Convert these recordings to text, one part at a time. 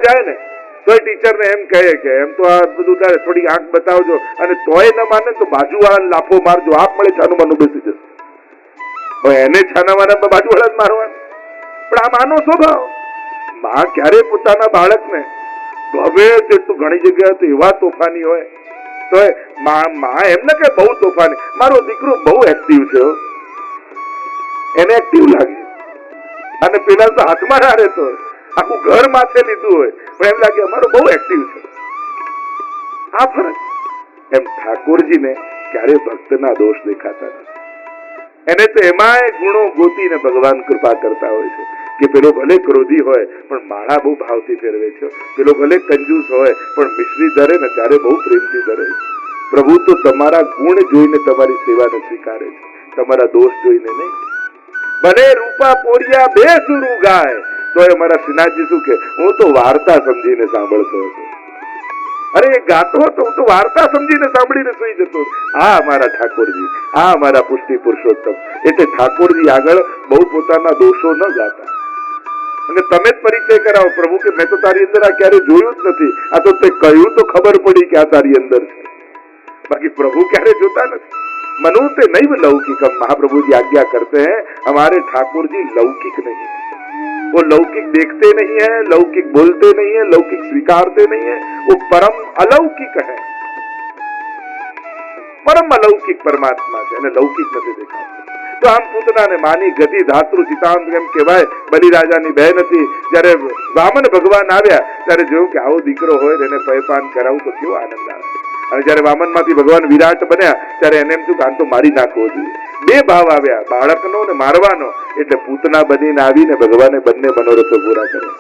જાય ને તોય ટીચર ને એમ કહે કે એમ તો આ બધું તારે થોડી આંખ બતાવજો, અને તોય ન માને તો બાજુવાળાને લાફો મારજો, આપ મળે છાનું માનું બેસી જશે. હવે એને છાના મારા બાજુવાળા મારવાનું, પણ આ માનો સ્વભાવ. માં ક્યારે પોતાના બાળકને હવે તેટલું ઘણી જગ્યાએ તો એવા તોફાની હોય તો માં એમ ને કે બહુ તોફાની, મારો દીકરો બહુ એક્ટિવ છે, એને એક્ટિવ લાગે, અને પેલા તો હાથમાં ના રહેતો હોય, આખું ઘર માથે લીધું હોય, પણ એમ લાગે અમારો બહુ એક્ટિવ છે. આ ફરક. એમ ઠાકોરજીને ક્યારે ભક્તના દોષ દેખાતા નથી. એને તો એમાંય ગુણો ગોતીને ભગવાન કૃપા કરતા હોય છે કે પેલો ભલે ક્રોધી હોય પણ માળા બહુ ભાવથી ફેરવે છે, પેલો ભલે કંજૂસ હોય પણ મિશ્રી ધરે ને ત્યારે બહુ પ્રેમથી ધરે છે. પ્રભુ તો તમારા ગુણ જોઈને તમારી સેવાને સ્વીકારે છે, તમારા દોષ જોઈને નહીં. ભલે રૂપા પોરિયા બે સુરું ગાય તો એ મારા શ્રીનાથજી શું કે, હું તો વાર્તા સમજીને સાંભળતો હતો. અરે એ ગાતો હતો, હું તો વાર્તા સમજીને સાંભળીને સુઈ જતો. આ અમારા ઠાકોરજી, આ અમારા પુષ્ટિ પુરુષોત્તમ. એટલે ઠાકોરજી આગળ બહુ પોતાના દોષો ન ગાતા. અને તમે જ પરિચય કરાવો. પ્રભુ કે મેં તો તારી અંદર આ ક્યારે જોયું જ નથી, આ તો તે કહ્યું તો ખબર પડી કે આ તારી અંદર છે, बाकी प्रभु क्यारे जोता नहीं. मनुते नहीं लौकिक. महाप्रभु जी आज्ञा करते हैं हमारे ठाकुर जी लौकिक नहीं है, वो लौकिक देखते नहीं है, लौकिक बोलते नहीं है, लौकिक स्वीकारते नहीं है, वो परम अलौकिक है, परम अलौकिक परमात्मा है, लौकिक नहीं देखा. तो आम पूतना ने मानी गति धातृ चितांत एम कहेवाय. बलिराजानी बहन थी, જ્યારે વામન ભગવાન આવ્યા ત્યારે જોયું કે આવો દીકરો હોય એને પયપાન કરાવું તો કેવો આનંદ આવે. અને જ્યારે વામન માંથી ભગવાન વિરાટ બન્યા ત્યારે એને એમ થયું કે આને તો મારી નાખવો જોઈએ. બે ભાવ આવ્યા, બાળકનો ને મારવાનો. એટલે પૂતના બનીને આવીને ભગવાને બંને મનોરથો પૂરા કર્યા.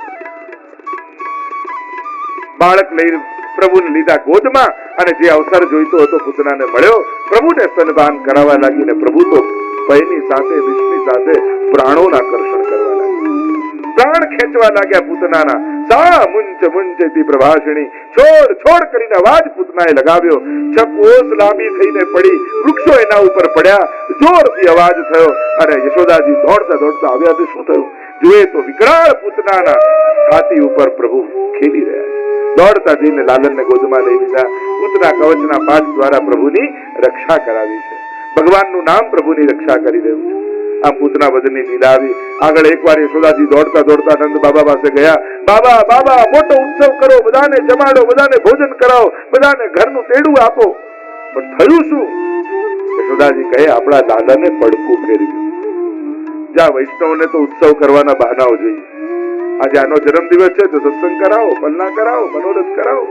બાળક લઈ પ્રભુને લીધા ગોદમાં, અને જે અવસર જોઈતો હતો પૂતનાને મળ્યો. પ્રભુને સ્તનપાન કરાવવા લાગીને પ્રભુ તો પયની સાથે વિષ્ણુની સાથે પ્રાણોના આકર્ષણ કરવા લાગ્યા, પ્રાણ ખેંચવા લાગ્યા પૂતનાના. સા મુંચ મુંચતી પ્રભાષિણી, છોડ છોડ કરીને અવાજ પૂતનાએ લગાવ્યો. ચકોસ લાંબી થઈને પડી, વૃક્ષો એના ઉપર પડ્યા, જોરથી અવાજ થયો. અને યશોદાજી દોડતા દોડતા આવ્યા તો શું થયું જુએ તો વિકરાળ પૂતનાના છાતી ઉપર પ્રભુ ખેલી રહ્યા. દોડતા જઈને લાલનને ગોદમાં લઈ લીધા. પૂતના કવચના પાઠ દ્વારા પ્રભુની રક્ષા કરાવી છે. ભગવાનનું નામ પ્રભુની રક્ષા કરી રહ્યું છે. આમ પૂતના વધની લીલા આવી. આગળ એકવાર યશોદાજી દોડતા દોડતા નંદ બાબા પાસે ગયા. બાબા બાબા મોટો ઉત્સવ કરો, બધાને જમાડો, બધાને ભોજન કરાવો, બધાને ઘરનું તેડું આપો. પણ થયું શું? યશોદાજી કહે આપણા દાદાને પડકું ફેરવ્યું. જા વૈષ્ણવને તો ઉત્સવ કરવાના બહાનાઓ જોઈએ. આજે આનો જન્મદિવસ છે તો સત્સંગ કરાવો, પલ્લા કરાવો, મનોરથ કરાવો.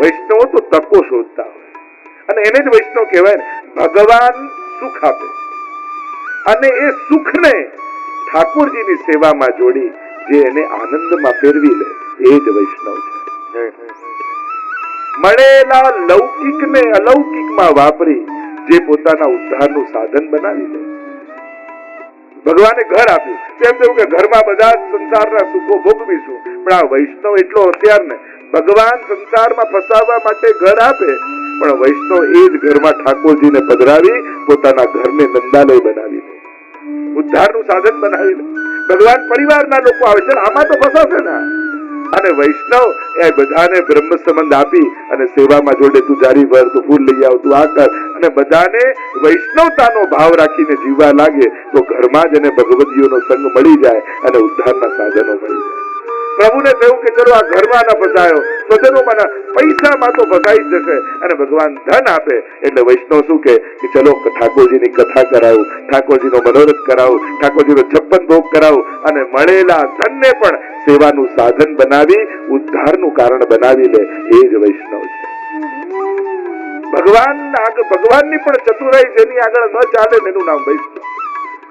વૈષ્ણવો તો તકો શોધતા હોય, અને એને જ વૈષ્ણવ કહેવાય. ભગવાન સુખ આપે અને એ સુખને ઠાકોરજીની સેવામાં જોડી જે એને આનંદમાં ફેરવી લે એ જ વૈષ્ણવ છે. મળેલા લૌકિકને અલૌકિકમાં વાપરી જે પોતાના ઉદ્ધારનું સાધન બનાવી લે. ભગવાને ઘર આપ્યું, તેમ થયું કે ઘરમાં બધા સંસારના સુખો ભોગવીશું. પણ આ વૈષ્ણવ એટલો હોશિયાર ને, ભગવાન સંસારમાં ફસાવવા માટે ઘર આપે, પણ વૈષ્ણવ એ જ ઘરમાં ઠાકોરજીને પધરાવી પોતાના ઘરને નંદાલય બનાવી લે, ઉદ્ધારનું સાધન બનાવી લે. ભગવાન પરિવારના લોકો આવે છે, આમાં તો ફસાશે ને. અને વૈષ્ણવ એ બધાને બ્રહ્મ સંબંધ આપી અને સેવામાં જોડે, તું જારી ભર, તું ફૂલ લઈ આવ, તું આ કર, અને બધાને વૈષ્ણવતાનો ભાવ રાખીને જીવવા લાગે તો ઘરમાં જ એને ભગવદીઓનો સંગ મળી જાય અને ઉદ્ધારના સાધનો મળી જાય. પ્રભુને થયું કે ચલો આ ઘરમાં ન ફસાયો, સ્વજનોમાં પૈસામાં તો ફસાઈ જ જશે, અને ભગવાન ધન આપે. એટલે વૈષ્ણવ શું કે ચલો ઠાકોરજીની કથા કરાવું, ઠાકોરજીનો મનોરથ કરાવું, ઠાકોરજીનો 56 ભોગ કરાવું, અને મળેલા ધનને પણ સેવાનું સાધન બનાવી ઉદ્ધારનું કારણ બનાવી લે. એ જ વૈષ્ણવ છે. ભગવાનની પણ ચતુરાઈ જેની આગળ ન ચાલે એનું નામ વૈષ્ણવ.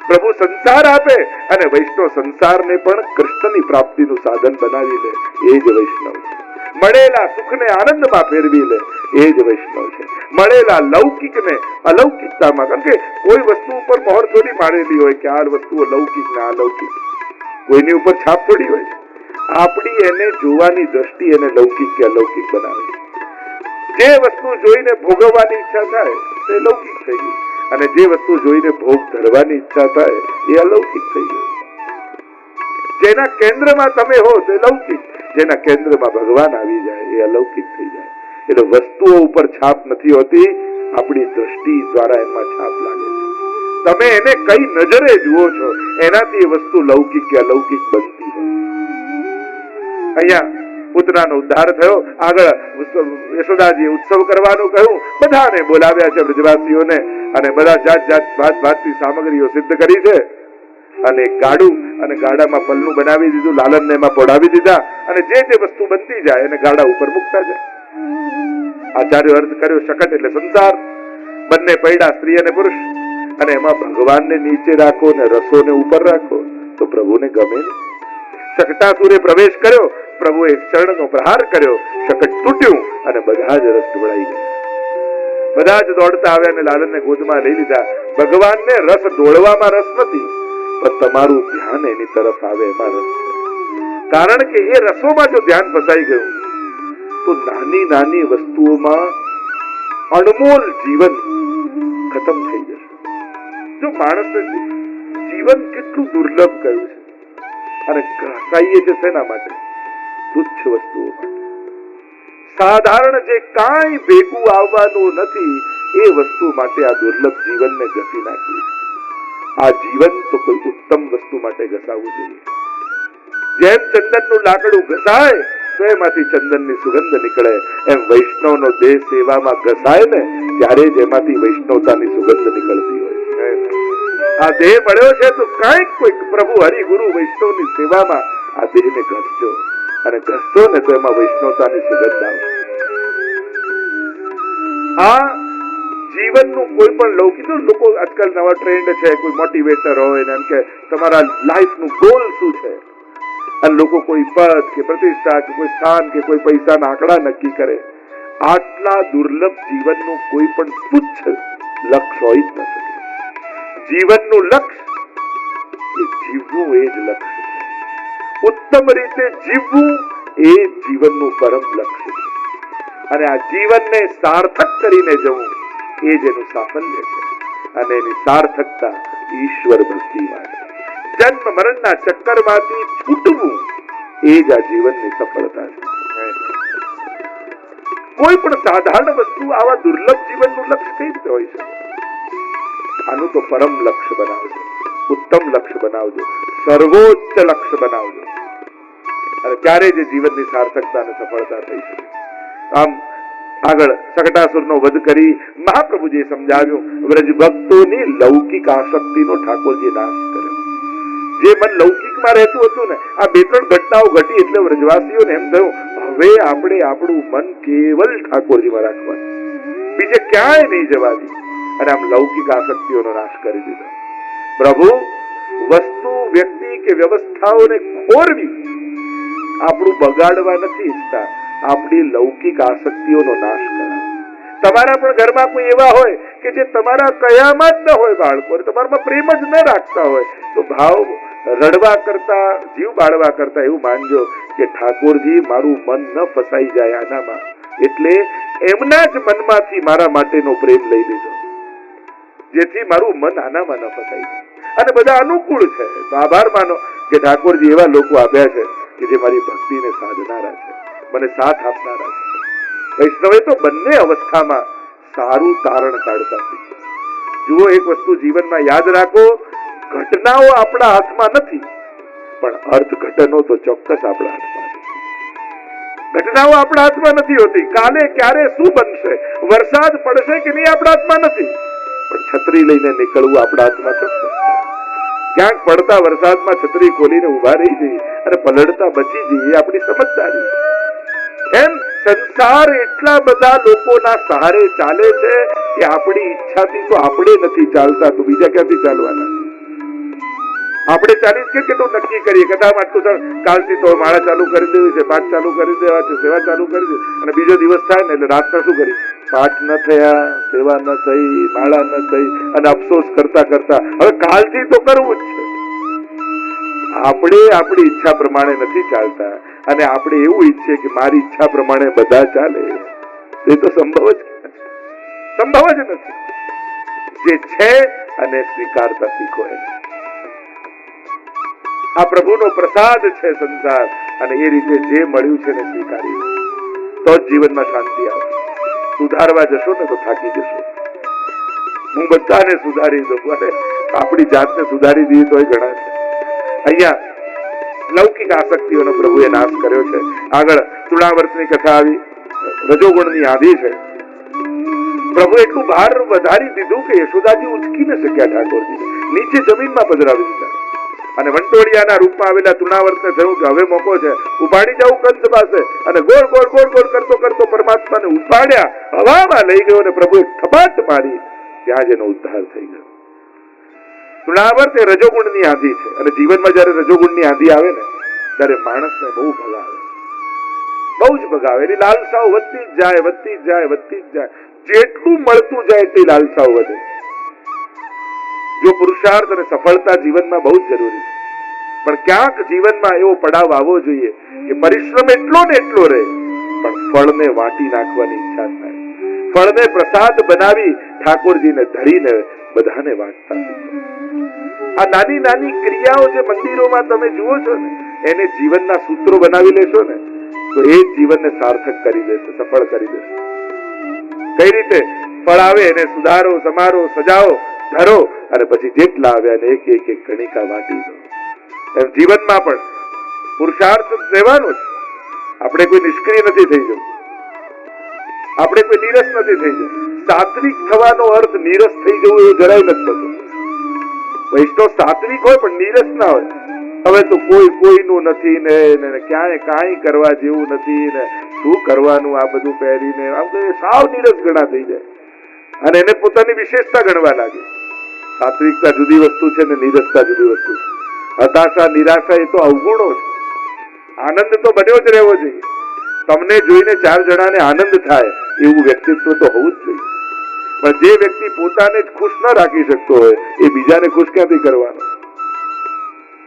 પ્રભુ સંસાર આપે અને વૈષ્ણવ સંસારને પણ કૃષ્ણની પ્રાપ્તિનું સાધન બનાવી લે. એ જ વૈષ્ણવ છે. મળેલા સુખને આનંદમાં ફેરવી લે. એ જ વૈષ્ણવ છે. મળેલા લૌકિકને અલૌકિકતામાં, કારણ કે કોઈ વસ્તુ ઉપર મોહર થોડી મારેલી હોય કે આ વસ્તુઓ લૌકિક ને અલૌકિક, કોઈની ઉપર છાપ થોડી હોય. આપણી એને જોવાની દ્રષ્ટિ એને લૌકિક કે અલૌકિક બનાવે. જે વસ્તુ જોઈને ભોગવવાની ઈચ્છા થાય તે લૌકિક થઈ ગઈ, અને જે વસ્તુ જોઈને ભોગ ધરવાની ઈચ્છા થાય એ અલૌકિક થઈ ગયું. જેના કેન્દ્રમાં તમે હો તે લૌકિક, જેના કેન્દ્રમાં ભગવાન આવી જાય એ અલૌકિક થઈ જાય. એટલે વસ્તુઓ ઉપર છાપ નથી હોતી, આપણી દ્રષ્ટિ દ્વારા એમાં છાપ લાગે છે. તમે એને કઈ નજરે જુઓ છો એનાથી એ વસ્તુ લૌકિક કે અલૌકિક બનતી હોય. અહીંયા પુત્રનો ઉદ્ધાર થયો, આગળ યશોદાજી ઉત્સવ કરવાનું કહ્યું, બધાને બોલાવ્યા છે બ્રજવાસીઓને, અને બધા જાતની સામગ્રીઓ સિદ્ધ કરી છે. અને ગાડું અને ગાડામાં પલ્લું બનાવી દીધું, લાલનને એમાં પોડાવી દીધા, અને જે વસ્તુ બનતી જાય એને ગાડા ઉપર મૂકતા જાય. આચાર્ય અર્થ કર્યો શકટ એટલે સંસાર, બંને પૈડા સ્ત્રી અને પુરુષ, અને એમાં ભગવાનને નીચે રાખો ને રસોને ઉપર રાખો તો પ્રભુને ગમે નહીં. શકટાસુરે પ્રવેશ કર્યો, પ્રભુએ ચરણનો પ્રહાર કર્યો, શકટ તૂટ્યું અને બધા જ રસ ઢોળાઈ ગયા. બધા જ દોડતા આવ્યા અને લાલનને ગોદમાં લઈ લીધા. ભગવાનને રસ ઢોળવામાં રસ નથી, પણ તમારું ધ્યાન એની તરફ આવે એમાં રસ છે. કારણ કે એ રસોમાં જો ધ્યાન ફસાઈ ગયું તો નાની નાની વસ્તુઓમાં અણમોલ જીવન ખતમ થઈ જશે. જો માણસને જીવન કેટલું દુર્લભ કહ્યું છે, અને ઘસાઈએ છે શેના માટે? તુચ્છ વસ્તુઓ માટે. સાધારણ જે કાંઈ ભેગું આવવાનું નથી એ વસ્તુ માટે આ દુર્લભ જીવનને ઘસી નાખ્યું છે. આ જીવન તો કોઈ ઉત્તમ વસ્તુ માટે ઘસાવવું જોઈએ. જેમ ચંદનનું લાકડું ઘસાય તો એમાંથી ચંદનની સુગંધ નીકળે, એમ વૈષ્ણવનો દેહ સેવામાં ઘસાય ને ત્યારે જ એમાંથી વૈષ્ણવતાની સુગંધ નીકળતી હોય. આ દેહ મળ્યો છે તો કાંઈક કોઈક પ્રભુ હરિગુરુ વૈષ્ણવની સેવામાં આ દેહને ઘસજો, અને ઘસશો ને તો એમાં વૈષ્ણવતાની સુગંધ આવશે. આ જીવનનું કોઈ પણ લૌકિક, લોકો આજકાલ નવા ટ્રેન્ડ છે, કોઈ મોટિવેટર હોય ને એમ કે તમારા લાઈફનું ગોલ શું છે, અને લોકો કોઈ પદ કે પ્રતિષ્ઠા કે કોઈ સ્થાન કે કોઈ પૈસાના આંકડા નક્કી કરે. આટલા દુર્લભ જીવનનું કોઈ પણ તુચ્છ લક્ષ્ય હોય જ ન શકે. જીવનનું લક્ષ્ય એ જીવવું, એ જ લક્ષ્ય છે. ઉત્તમ રીતે જીવવું એ જીવનનું પરમ લક્ષ્ય છે. અને આ જીવનને સાર્થક કરીને જવું એ જ એનું સાફલ્ય છે. અને એની સાર્થકતા ઈશ્વર ભક્તિમાં છે. જન્મ મરણના ચક્કરમાંથી છૂટવું એ જ આ જીવનની સફળતા છે. કોઈ પણ સાધારણ વસ્તુ આવા દુર્લભ જીવનનું લક્ષ્ય કઈ રીતે હોય છે? આનું તો પરમ લક્ષ્ય બનાવજો, ઉત્તમ લક્ષ્ય બનાવજો, સર્વોચ્ચ લક્ષ્ય બનાવજો, અને ત્યારે જ જીવનની સાર્થકતા અને સફળતા થઈ શકે. આમ આગળ શકટાસુરનો વધ કરી મહાપ્રભુજીએ સમજાવ્યું, વ્રજ ભક્તોની લૌકિક આસક્તિનો ઠાકોરજી નાશ કર્યો. જે મન લૌકિકમાં રહેતું હતું ને, આ બે ત્રણ ઘટનાઓ ઘટી એટલે વ્રજવાસીઓને એમ થયું હવે આપણે આપણું મન કેવલ ઠાકોરજીમાં રાખવાનું, બીજે ક્યાંય નહીં જવા દી, અને આમ લૌકિક આસક્તિઓનો નાશ કરી દીધો. પ્રભુ વસ્તુ, વ્યક્તિ કે વ્યવસ્થાઓને ખોરવી આપણું બગાડવા નથી ઈચ્છતા, આપણી લૌકિક આસક્તિઓનો નાશ કરાવે. તમારા પણ ઘરમાં કોઈ એવા હોય કે જે તમારા કયામાં જ ન હોય, બાળકો તમારામાં પ્રેમ જ ન રાખતા હોય, તો ભાવ રડવા કરતા, જીવ બાળવા કરતા એવું માનજો કે ઠાકોરજી મારું મન ન ફસાઈ જાય આનામાં, એટલે એમના જ મનમાંથી મારા માટેનો પ્રેમ લઈ લીધો, જેથી મારું મન આનામાં ન ફસાઈ જાય. અને બધા અનુકૂળ છે તો આભાર માનો કે ઠાકોરજી એવા લોકો આપ્યા છે કે જે મારી ભક્તિને સાધનારા છે, મને સાથ આપનારા છે. વૈષ્ણવે તો બંને અવસ્થામાં સારું તારણ કાઢતા શીખ્યું. જુઓ, એક વસ્તુ જીવનમાં યાદ રાખો, ઘટનાઓ આપણા હાથમાં નથી, પણ અર્થઘટનો તો ચોક્કસ આપણા હાથમાં છે. ઘટનાઓ આપણા હાથમાં નથી હોતી, કાલે ક્યારે શું બનશે, વરસાદ પડશે કે નહીં આપણા હાથમાં નથી, પણ છત્રી લઈને નીકળવું આપણા હાથમાં ચોક્કસ છે. ક્યાંક પડતા વરસાદમાં છત્રી ખોલીને ઉભા રહી જઈએ અને પલળતા બચી જઈએ, આપણી સમજદારી. એમ સંસાર એટલા બધા લોકોના સહારે ચાલે છે કે આપણી ઈચ્છાથી તો આપણે નથી ચાલતા, તો બીજા ક્યાંથી ચાલવાના? આપણે ચાલીસ કેટલું નક્કી કરીએ કે આટલું કાલથી તો માળા ચાલુ કરી દેવી છે, પાઠ ચાલુ કરી દેવા છે, સેવા ચાલુ કરી દે, અને બીજો દિવસ થાય ને એટલે રાતના શું કરી, પાઠ ન થયા, સેવા ન થઈ, માળા ન થઈ, અને અફસોસ કરતા કરતા હવે કાલથી તો કરવું જ છે. આપણે આપણી ઈચ્છા પ્રમાણે નથી ચાલતા, અને આપણે એવું ઈચ્છીએ કે મારી ઈચ્છા પ્રમાણે બધા ચાલે, એ તો સંભવ જ નથી. જે છે અને સ્વીકારતા શીખો. આ પ્રભુનો પ્રસાદ છે સંસાર, અને એ રીતે જે મળ્યું છે ને સ્વીકારી તો જ જીવનમાં શાંતિ આવે. સુધારવા જશો ને તો થાકી જશો. હું બધાને સુધારી દઉં અને આપણી જાતને સુધારી દઈએ તો ઘણા છે. અહીંયા લૌકિક આસક્તિઓનો પ્રભુએ નાશ કર્યો છે. આગળ તૃણાવર્તની કથા આવી, રજોગુણની આધી છે. પ્રભુ એટલું ભાર વધારી દીધું કે યશોદાજી ઉચકી ન શક્યા ઠાકોરજી, નીચે જમીનમાં પધરાવી દીધા. અને વંટોળિયાના રૂપમાં આવેલા તૃણાવર્તને થયું કે હવે મોકો છે, ઉપાડી જવું કંસ પાસે. અને ગોળ ગોળ ગોળ ગોળ કરતો કરતો પરમાત્માને ઉપાડ્યા, હવામાં લઈ ગયો અને પ્રભુએ ખપાટ મારી, ત્યાં જ એનો ઉદ્ધાર થઈ ગયો. તૃણાવર્ત એ રજોગુણની આંધી છે અને જીવનમાં જયારે રજોગુણની આંધી આવે ને ત્યારે માણસને બહુ ભગાવે, બહુ જ ભગાવે. એની લાલસાઓ વધતી જ જાય, વધતી જ જાય, વધતી જ જાય. જેટલું મળતું જાય એટલી લાલસાઓ વધે. જો પુરુષાર્થ અને સફળતા જીવનમાં બહુ જ જરૂરી છે, પણ ક્યાંક જીવનમાં એવો પડાવ આવવો જોઈએ કે પરિશ્રમ એટલો ને એટલો રહે, પણ ફળને વાટી નાખવાની ઈચ્છા થાય. ફળને પ્રસાદ બનાવી ઠાકોરજીને ધરીને બધાને વાંટતા. આ નાની નાની ક્રિયાઓ જે મંદિરોમાં તમે જુઓ છો ને, એને જીવનના સૂત્રો બનાવી લેશો ને તો એ જીવનને સાર્થક કરી દેશે, સફળ કરી દેશે. કઈ રીતે? ફળ આવે એને સુધારો, સમારો, સજાવો, ધરો અને પછી જેટલા આવ્યા ને એક એક એક કણિકા વાટી દો. એમ જીવનમાં પણ પુરુષાર્થ રહેવાનો જ. આપણે કોઈ નિષ્ક્રિય નથી થઈ જવું, આપણે કોઈ નીરસ નથી થઈ જવું. સાત્વિક થવાનો અર્થ નીરસ થઈ જવું એવું જરાય નથી થતું. વૈષ્ણવ સાત્વિક હોય પણ નીરસ ના હોય. હવે તો કોઈ કોઈનું નથી ને ક્યાંય કાંઈ કરવા જેવું નથી ને શું કરવાનું આ બધું પહેરીને, આમ તો સાવ નીરસ ગણા થઈ જાય અને એને પોતાની વિશેષતા ગણવા લાગે. સાત્વિકતા જુદી વસ્તુ છે ને નીરસતા જુદી વસ્તુ છે. હતાશા, નિરાશા એ તો અવગુણો છે. આનંદ તો બન્યો જ રહેવો જોઈએ. તમને જોઈને 4 જણાને આનંદ થાય એવું વ્યક્તિત્વ તો હોવું જ જોઈએ. પણ જે વ્યક્તિ પોતાને જ ખુશ ન રાખી શકતો હોય એ બીજાને ખુશ ક્યાંથી કરવાનો?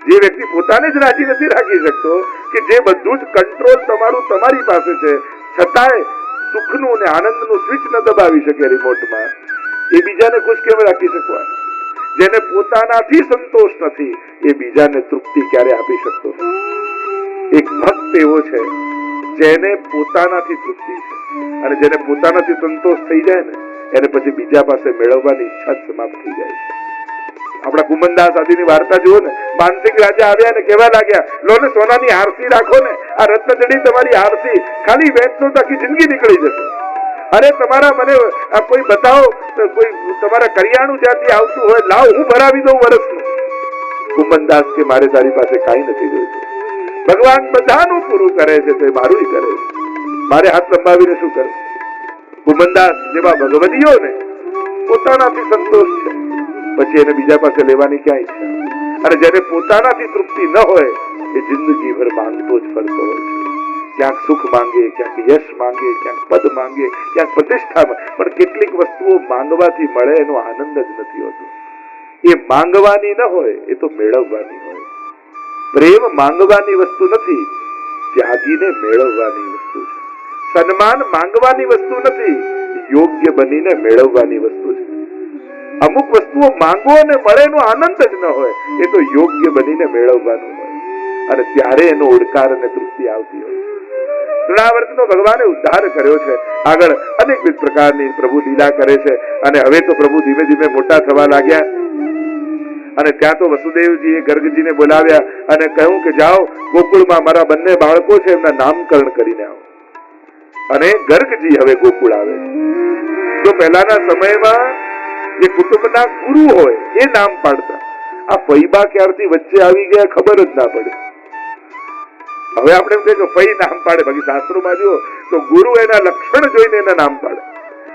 જે વ્યક્તિ પોતાને જ રાજી નથી રાખી શકતો, કે જે બધું જ કંટ્રોલ તમારું તમારી પાસે છે છતાંય સુખનું અને આનંદનું સ્વિચ ન દબાવી શકે રિમોટમાં, એ બીજાને ખુશ કેમ રાખી શકવાનો? જેને પોતાનાથી સંતોષ નથી એ બીજાને તૃપ્તિ ક્યારે આપી શકતો નથી. એક ભક્ત એવો છે જેને પોતાનાથી તૃપ્તિ છે અને જેને પોતાનાથી સંતોષ થઈ જાય ને એને પછી બીજા પાસે મેળવવાની ઈચ્છા સમાપ્ત થઈ જાય છે. આપણા કુમનદાસ આદિની વાર્તા જુઓ ને, માનસિંહ રાજા આવ્યા ને કહેવા લાગ્યા, લો ને સોનાની આરસી રાખો ને, આ રત્નજડી તમારી આરસી, ખાલી વેચશો તો આખી જિંદગી નીકળી જશે. અરે તમારા મને આ કોઈ બતાવો, કોઈ તમારા કરિયાણું જ્યાંથી આવતું હોય લાવ, હું ભરાવી દઉં વર્ષનું. કુમનદાસ કે મારે તારી પાસે કાંઈ નથી જોઈતું. ભગવાન બધાનું પૂરું કરે છે તો મારું કરે છે, મારે હાથ લંબાવીને શું કરું? કુમનદાસ જેવા ભગવદીઓ ને પોતાનાથી સંતોષ છે, પછી એને બીજા પાસે લેવાની ક્યાં ઈચ્છા? અને જેને પોતાનાથી તૃપ્તિ ન હોય એ જિંદગીભર માંગતો જ ફરતો હોય છે. ક્યાંક સુખ માંગે, ક્યાંક યશ માંગે, ક્યાંક પદ માંગે, ક્યાંક પ્રતિષ્ઠા, પણ કેટલીક વસ્તુઓ માંગવાથી મળે એનો આનંદ જ નથી હોતો. એ માંગવાની ન હોય, એ તો મેળવવાની હોય. પ્રેમ માંગવાની વસ્તુ નથી, ત્યાગીને મેળવવાની વસ્તુ છે. સન્માન માંગવાની વસ્તુ નથી, યોગ્ય બનીને મેળવવાની વસ્તુ છે. અમુક વસ્તુઓ માંગો અને મળે એનો આનંદ જ ન હોય, એ તો યોગ્ય બનીને મેળવવાનું હોય અને ત્યારે એનો ઓડકાર અને તૃપ્તિ આવતી હોય. તૃણાવર્તનો ભગવાને ઉદ્ધાર કર્યો છે. આગળ અનેકવિધ પ્રકારની પ્રભુ લીલા કરે છે અને હવે તો પ્રભુ ધીમે ધીમે મોટા થવા લાગ્યા અને ત્યાં તો વસુદેવજીએ ગર્ગજીને બોલાવ્યા અને કહ્યું કે જાઓ ગોકુળમાં મારા બંને બાળકો છે એમના નામકરણ કરીને આવો. અને ગર્ગજી હવે ગોકુળ આવે છે. જો પહેલાના સમયમાં જે કુટુંબના ગુરુ હોય એ નામ પાડતા, આ ફૈબા ક્યારથી વચ્ચે આવી ગયા ખબર જ ના પડે. હવે આપણે એમ કહીએ કે ફઈ નામ પાડે, બાકી શાસ્ત્રોમાં જુઓ તો ગુરુ એના લક્ષણ જોઈને એના નામ પાડે.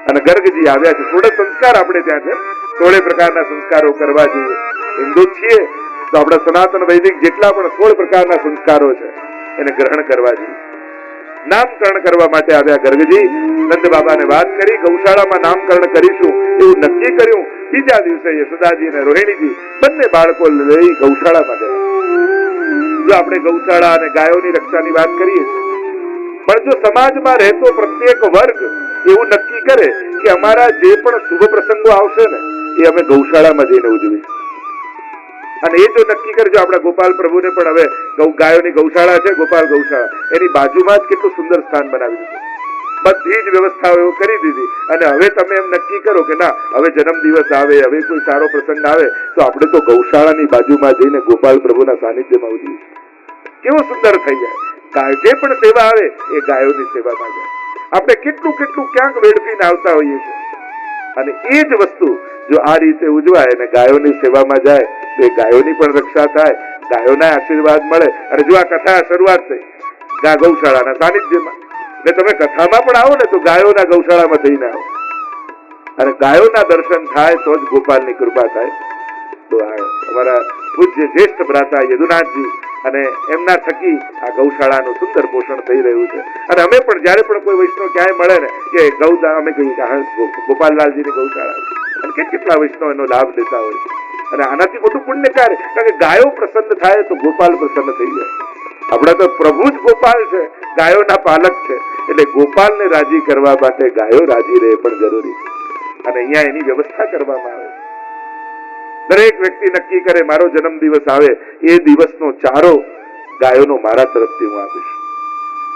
અને ગર્ગજી આવ્યા છે. 16 સંસ્કાર આપણે ત્યાં છે, 16 પ્રકારના સંસ્કારો કરવા જોઈએ. હિન્દુ છીએ તો આપણા સનાતન વૈદિક જેટલા પણ 16 પ્રકારના સંસ્કારો છે એને ગ્રહણ કરવા જોઈએ. નામકરણ કરવા માટે આવ્યા ગર્ગજી. નંદ બાબાને વાત કરી, ગૌશાળામાં નામકરણ કરીશું એવું નક્કી કર્યું. બીજા દિવસે યશોદાજી અને રોહિણીજી બંને બાળકો લઈ ગૌશાળામાં ગયા. જો આપણે ગૌશાળા અને ગાયોની રક્ષાની વાત કરીએ, પણ જો સમાજમાં રહેતો પ્રત્યેક વર્ગ એવું નક્કી કરે કે અમારા જે પણ શુભ પ્રસંગો આવશે ને એ અમે ગૌશાળામાં જઈને ઉજવીશું, અને એ જો નક્કી કરજો, આપણા ગોપાલ પ્રભુને પણ હવે ગાયોની ગૌશાળા છે, ગોપાલ ગૌશાળા, એની બાજુમાં જ કેટલું સુંદર સ્થાન બનાવી દીધું, બધી જ વ્યવસ્થાઓ એવું કરી દીધી. અને હવે તમે એમ નક્કી કરો કે ના, હવે જન્મદિવસ આવે, હવે કોઈ સારો પ્રસંગ આવે, તો આપણે તો ગૌશાળાની બાજુમાં જઈને ગોપાલ પ્રભુના સાનિધ્યમાં ઉજવીએ. કેવો સુંદર થઈ જાય. જે પણ સેવા આવે એ ગાયોની સેવામાં જાય. આપણે કેટલું કેટલું ક્યાંક વેડફીને આવતા હોઈએ છીએ, અને એ જ વસ્તુ જો આ રીતે ઉજવાય અને ગાયોની સેવામાં જાય તો એ ગાયોની પણ રક્ષા થાય, ગાયોના આશીર્વાદ મળે. અને જો આ કથા શરૂઆત થઈ ગૌશાળાના સાનિધ્યમાં, ને તમે કથામાં પણ આવો ને તો ગાયોના ગૌશાળામાં જઈને આવો, અને ગાયોના દર્શન થાય તો જ ગોપાલની કૃપા થાય. તો અમારા પૂજ્ય જ્યેષ્ઠ ભ્રાતા યદુનાથજી અને એમના થકી આ ગૌશાળાનું સુંદર પોષણ થઈ રહ્યું છે. અને અમે પણ જયારે પણ કોઈ વૈષ્ણવ ક્યાંય મળે ને કે ગૌદા, અમે કહીએ ગોપાલલાલજીની ગૌશાળા, અને કેટલા વૈષ્ણવ એનો લાભ લેતા હોય છે. અને આનાથી મોટું પુણ્ય કાર્ય, કારણ કે ગાયો પ્રસન્ન થાય તો ગોપાલ પ્રસન્ન થઈ જાય. આપણા તો પ્રભુ જ ગોપાલ છે, ગાયોના પાલક છે, એટલે ગોપાલને રાજી કરવા માટે ગાયો રાજી રહે પણ જરૂરી છે. અને અહીંયા એની વ્યવસ્થા કરવામાં આવે. દરેક વ્યક્તિ નક્કી કરે મારો જન્મદિવસ આવે એ દિવસનો ચારો ગાયોનો મારા તરફથી હું આપીશ.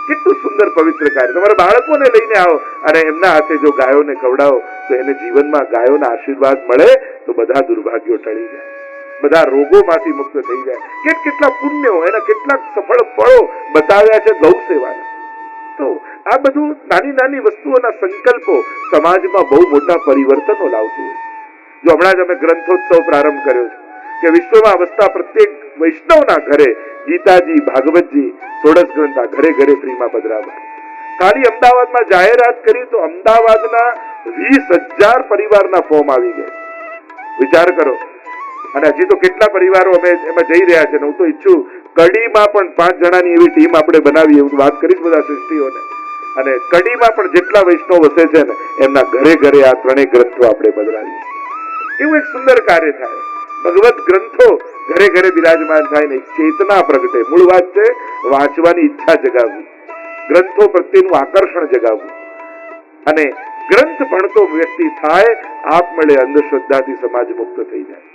કેટલું સુંદર પવિત્ર કાર્ય. તમારા બાળકોને લઈને આવો અને એમના હાથે જો ગાયોને ખવડાવો તો એને જીવનમાં ગાયોના આશીર્વાદ મળે તો બધા દુર્ભાગ્યો ટળી જાય, બધા રોગોમાંથી મુક્ત થઈ જાય. કેટલા પુણ્યો, એના કેટલાક સફળ ફળો બતાવ્યા છે ગૌ સેવાના. તો આ બધું નાની નાની વસ્તુઓના સંકલ્પો સમાજમાં બહુ મોટા પરિવર્તનો લાવતું હોય. જો હમણાં જ અમે ગ્રંથોત્સવ પ્રારંભ કર્યો છે કે વિશ્વમાં વસતા પ્રત્યેક વૈષ્ણવના ઘરે ગીતાજી, ભાગવતજી, ષોડશ ગ્રંથ ઘરે ઘરે ફ્રીમાં પધરાવે. ખાલી અમદાવાદમાં જાહેરાત કરી તો અમદાવાદના 20,000 પરિવારના ફોર્મ આવી ગયા. વિચાર કરો. અને હજી તો કેટલા પરિવારો અમે એમાં જઈ રહ્યા છે. હું તો ઈચ્છું કડીમાં પણ 5 જણાની એવી ટીમ આપણે બનાવીએ. હું વાત કરીશ બધા સૃષ્ટિઓને. અને કડીમાં પણ જેટલા વૈષ્ણવ વસે છે ને એમના ઘરે ઘરે આ 3 ગ્રંથો આપણે પધરાવીએ. એવું એક સુંદર કાર્ય થાય. ભગવત ગ્રંથો ઘરે ઘરે બિરાજમાન થાય ને ચેતના પ્રગટે. મૂળ વાત છે વાંચવાની ઈચ્છા જગાવવી, ગ્રંથો પ્રત્યેનું આકર્ષણ જગાવવું. અને ગ્રંથ ભણતો વ્યક્તિ થાય આપમેળે અંધશ્રદ્ધાથી સમાજ મુક્ત થઈ જાય.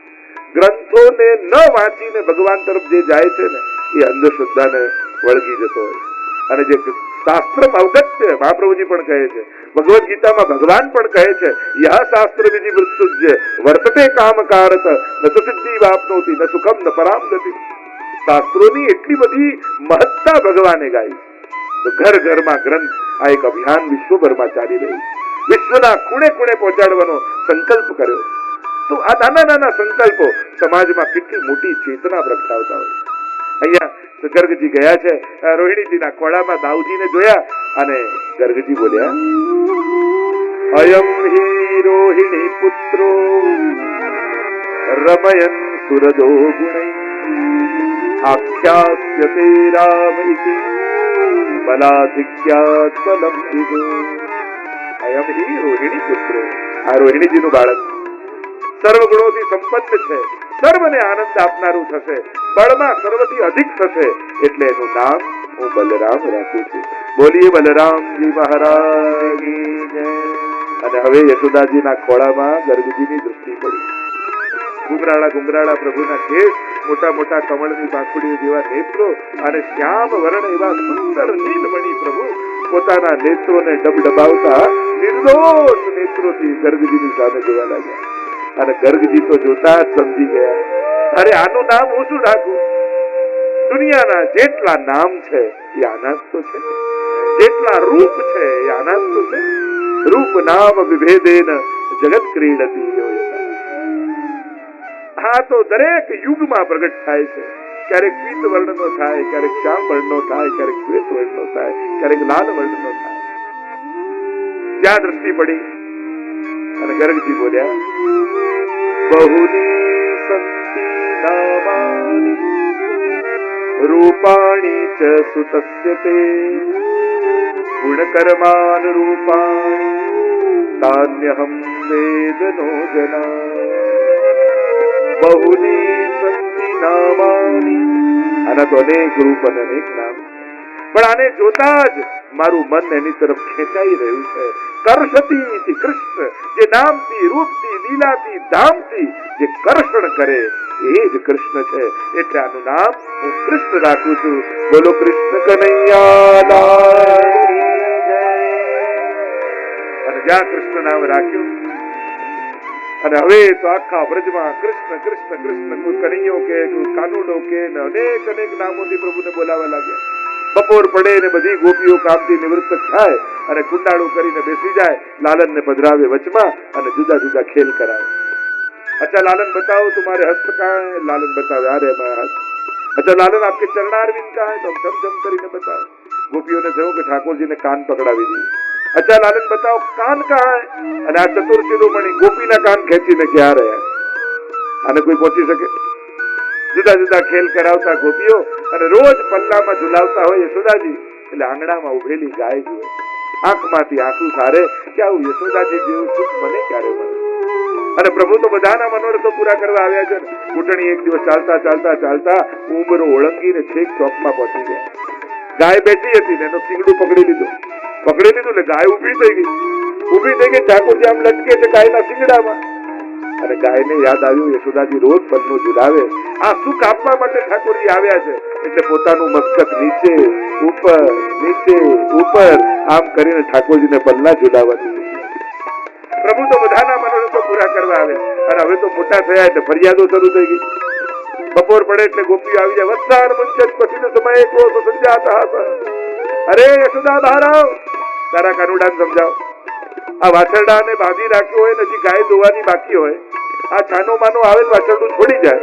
ગ્રંથોને ન વાંચીને ભગવાન તરફ જે જાય છે ને એ અંધશ્રદ્ધાને વળગી જતો હોય. અને જે શાસ્ત્ર અવગત છે, મહાપ્રભુજી પણ કહે છે, ભગવદ ગીતામાં ભગવાન પણ કહે છે, યહ શાસ્ત્ર વિધિ વૃત્સુજ્ય વર્તતે કામકારત ન સિદ્ધિ વાપનોતિ ન સુખમ ન પરામ ગતિ. શાસ્ત્રોની એટલી બધી મહત્તા ભગવાને ગાઈ. તો ઘર ઘરમાં ગ્રંથ, આ એક અભિયાન વિશ્વભરમાં ચાલી રહ્યું છે. વિશ્વના ખૂણે ખૂણે પહોંચાડવાનો સંકલ્પ કર્યો. તો આ નાના નાના સંકલ્પો સમાજમાં કેટલી મોટી ચેતના પ્રગટાવતા હોય. અહીંયા ગર્ગજી ગયા છે, રોહિણીજીના ખોળામાં દાઉજીને જોયા અને ગર્ગજી બોલ્યા, અયમ હિ રોહિણી પુત્રો રમયન સુરદો ગુણૈ આખ્યાસ્યતે રામ ઇતિ બલાધિક્યાત બલમ વિદો. અયમ હિ રોહિણી પુત્રો. આ રોહિણીજીનું બાળક સર્વ ગુણોથી સંપન્ન છે, સર્વને આનંદ આપનારું થશે, બળમાં સર્વથી અધિક થશે, એટલે એનું નામ હું બલરામ રાખું છું. બોલીએ બલરામજી મહારાજની જય. અને હવે યશોદાજીના ખોળામાં ગર્ગજીની દૃષ્ટિ પડી. ઘુંઘરાળા પ્રભુના કેસ, મોટા મોટા કમળની પાંખુડીઓ જેવા નેત્રો અને શ્યામ વર્ણ એવા સુંદર નીલમણી પ્રભુ પોતાના નેત્રોને ડબડબાવતા નિર્દોષ નેત્રોથી ગર્ગજીની સામે જોવા લાગ્યા. અને ગર્ગજી તો જોતા જ સમજી ગયા, અરે આનું નામ હું શું રાખું? દુનિયાના જેટલા નામ છે એ આના જ તો છે, જેટલા રૂપ છે એ આના જ તો છે. રૂપ નામ વિભેદેન જગત ક્રીડતી. હા, તો દરેક યુગમાં પ્રગટ થાય છે. ક્યારેક પીત વર્ણનો થાય, ક્યારેક શ્યામ વર્ણનો થાય, ક્યારેક શ્વેત વર્ણનો થાય, ક્યારેક લાલ વર્ણનો થાય. જ્યાં દ્રષ્ટિ પડી અને ગર્ગજી બોલ્યા, બહુની સંતિ નામાની રૂપાણી ચ સુતસ્ય તે ગુણકર્માનુરૂપાણી તાન્યહમ વેદનો જના. બહુની સંતિ નામાની. આના તો અનેક રૂપ અને અનેક નામ, પણ આને જોતા જ મારું મન એની તરફ ખેંચાઈ રહ્યું છે. કર્ષતી ઇતિ કૃષ્ણ, જે નામથી રૂપથી લીલાથી ધામથી જે કર્ષણ કરે એ જ કૃષ્ણ છે. એટલે આનું નામ હું કૃષ્ણ રાખું છું. બોલો કૃષ્ણ કનૈયા લાલ. અને જ્યાં કૃષ્ણ નામ રાખ્યું અને હવે તો આખા વ્રજમાં કૃષ્ણ કૃષ્ણ કૃષ્ણ, કોઈ કનૈયો કે કોઈ કાનુડો કે અનેક અનેક નામોથી પ્રભુને બોલાવા લાગ્યા. બપોર પડે ને બધી ગોપીઓ કામથી નિવૃત્ત થાય અને કુંડાળું કરીને બેસી જાય. લાલનને પધરાવે વચમાં અને જુદા જુદા ખેલ કરાવે. अच्छा लालन बताओ तुम्हारे हस्त कहाँ है? लालन बतावे आ रहे हमारा हस्त. अच्छा लालन आपके चरणारविंद कहाँ है? तो हम जम जम કરીને बतावे. ગોપીઓને થયું કે ઠાકોરજીને કાન પકડાવી દીધી. अच्छा लालन बताओ कान कहाँ है? અને આ ચતુર શિરોમણી ગોપીના કાન ખેંચીને ક્યાં રહ્યા? આને કોઈ પહોંચી શકે? જુદા જુદા ખેલ કરાવતા ગોપીઓ અને રોજ પલ્લામાં ઝુલાવતા હોય યશોદાજી. એટલે આંગણામાં ઉભેલી ગાય જુએ, આંખમાંથી આંસુ સારે કે આવું યશોદાજી જેવું સુખ મને ક્યારે મળે. અને પ્રભુ તો બધાના મનોરથો પૂરા કરવા આવ્યા છે. ઘૂંટણી એક દિવસ ચાલતા ચાલતા ચાલતા ઉંબરો ઓળંગીને છેક ચોકમાં પહોંચી ગયા. ગાય બેઠી હતી ને એનો શીંગડું પકડી લીધું એટલે ગાય ઊભી થઈ ગઈ. ઠાકોરજી આમ લટકે છે ગાયના શીંગડામાં. અને ગાયને યાદ આવ્યું યશોદાજી રોજ પન્નું ઝુલાવે, આ સુખ આપવા માટે ઠાકોરજી આવ્યા છે. એટલે પોતાનું મસ્તક નીચે ઉપર આમ કરીને ઠાકોરજીને પલ્લા ઝુલાવવા દીધું. પ્રભુ તો બધાના મનોરથો પૂરા કરવા આવ્યા. અને હવે તો મોટા થયા એટલે ફરિયાદો શરૂ થઈ ગઈ. બપોર પડે એટલે ગોપીઓ આવી જાય. વત્સાર મુંચત પછીનો સમય ક્રોધ સંજાતા હતા. અરે યશોદા બહાર આવ, તારા કાનુડાને સમજાવ. આ વાછરડાને બાંધી રાખ્યો હોય ને હજી ગાય દોવાની બાકી હોય, આ છાનો માનો આવે વાછરડું છોડી જાય,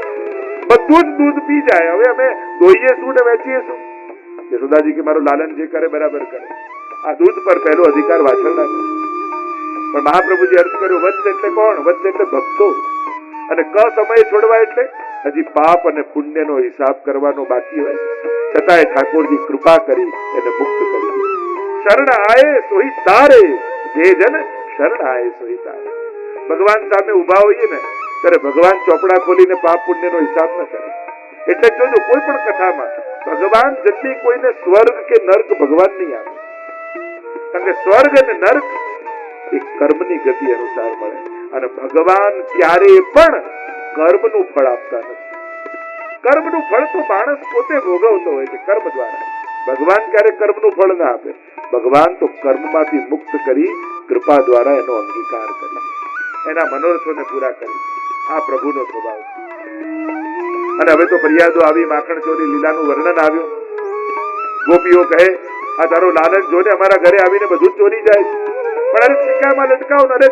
બધું જ દૂધ પી જાય. હવે અમે દોઈએ શું ને વેચીએ શું? યશોદાજી કે મારું લાલન જે કરે બરાબર કરે. આ દૂધ પર પહેલો અધિકાર વાછરડાનો. પણ મહાપ્રભુજી અર્થ કર્યો, વત્સ એટલે કોણ? વત્સ એટલે ભક્તો. અને ક સમય છોડવા એટલે હજી પાપ અને પુણ્યનો હિસાબ કરવાનો બાકી હોય, છતાંય ઠાકોરજી કૃપા કરી એને મુક્ત કરી. શરણ આયે સોહી તારે, જે જન શરણ આયે સોહી તારે. ભગવાન સામે ઉભા હોઈએ ને ત્યારે ભગવાન ચોપડા ખોલીને પાપ પુણ્યનો હિસાબ ન કરે. એટલે જોજો કોઈ પણ કથામાં ભગવાન જલ્દી કોઈને સ્વર્ગ કે નર્ક ભગવાન નહીં આપે. કારણ કે સ્વર્ગ અને નર્ક એ કર્મની ગતિ અનુસાર મળે. અને ભગવાન ક્યારેય પણ કર્મનું ફળ આપતા નથી. કર્મનું ફળ તો માણસ પોતે ભોગવતો હોય છે કર્મ દ્વારા. ભગવાન ક્યારે કર્મનું ફળ ના આપે. ભગવાન તો કર્મમાંથી મુક્ત કરી કૃપા દ્વારા એનો અંગીકાર કરી એના મનોરથોને પૂરા કરી. આ પ્રભુનો સ્વભાવ છે. અને હવે તો ફરિયાદો આવી, માખણ ચોરી લીલાનું વર્ણન આવ્યું. ગોપીઓ કહે આ તારો લાલચ જોને અમારા ઘરે આવીને બધું ચોરી જાય. પણ અરે સિક્કામાં લટકાવ ને, અરે